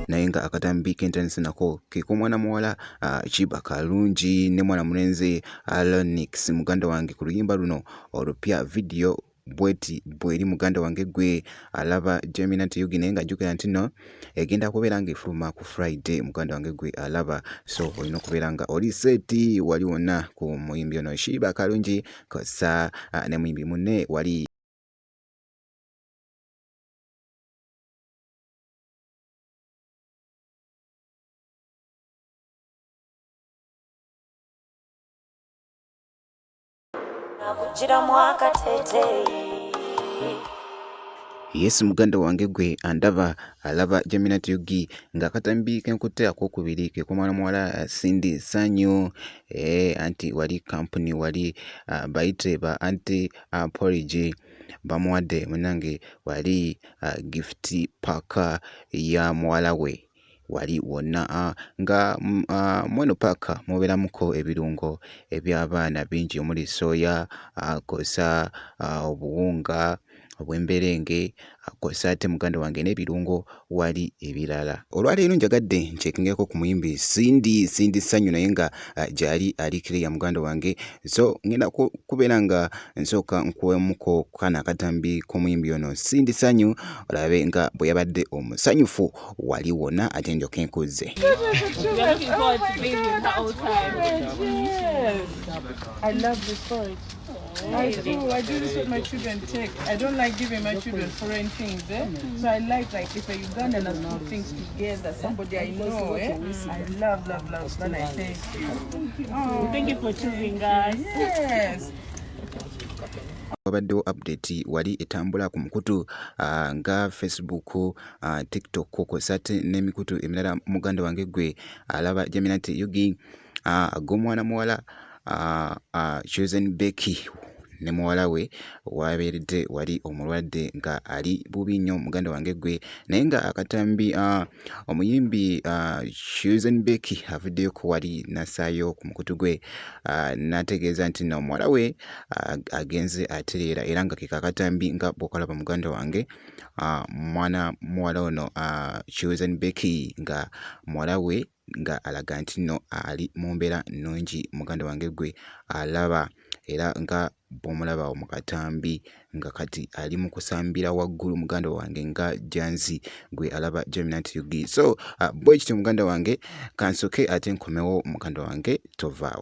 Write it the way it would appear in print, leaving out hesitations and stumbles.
naye nga akatambi k'entandise nako ke k'omwana muwala Kiba Kalungi ne mwana mulenzi Lonix muganda wange ku luyimba luno olupya video bweri muganda wange gwe alaba Gemina Yugi naye ng'ajjukira nti nno egenda kubeera ng'efuluma ku Friday muganda wange gwe alaba, so olina okubeera nga oli seti wali wonna ku muyimbi ono Kiba Kalungi kosa ne muyimbi munne wali Yes muganda wange gwe andaba alaba Gemina Yugi ng'akatambi k'enkutte ak'okubiri ke k'omwana muwala Cindy Sanyu anti wali company wali bayite ba anti Porridge bamuwadde munange wali gift pack ya muwala we wali wonna nga mweno paaka mubeeramuko ebirungo eby'abaana bingi omuli soya kosa obuwunga obw'emberenge kosa ate muganda wange n'ebirungo wali ebirala. Olwaleero njagadde nkyekingeko ku muyimbi Cindy Sanyu naye nga gyali aliikirira ya muganda wange, so ngenda kubeera nga nsooka nkuwemuko kana akatambi k'omuyimbi ono Cindy Sanyu olabe nga bwe yabadde omusanyufu wali wonna ate njoke nkuzze. I love this story. I do this with my children. I don't like giving my children foreign things. So I like if a Ugandan has put things together, somebody I know. I love when I say thank you for choosing us. Yes. Wabaddewo update wali etambula ku mukutu nga Facebook, TikTok kosate n'emikutu emirala muganda wange gwe alaba Gemina Yugi ag'omwana muwala Chosen Becky ne muwala we wabeeredde wali omulwadde nga ali bubi nnyo muganda wange gwe naye nga akatambi omuyimbi Chosen Becky avuddeyo ku wali nasaayo ku mukutu gwe n'ategeeza nti no muwala we agenze atereera era nga ke kakatambi nga bw'okalaba muganda wange mwana muwala ono Chosen Becky nga muwala we nga alaga nti nno ali mu mbeera nnungi muganda wange gwe alaba era nga bw'omulaba mu katambi nga kati ali mu kusambira waggulu muganda wange nga janzi gwe alaba Gemina Yugi. So bwe kityo muganda wange kansoke ate nkomewo muganda wange tovaawo.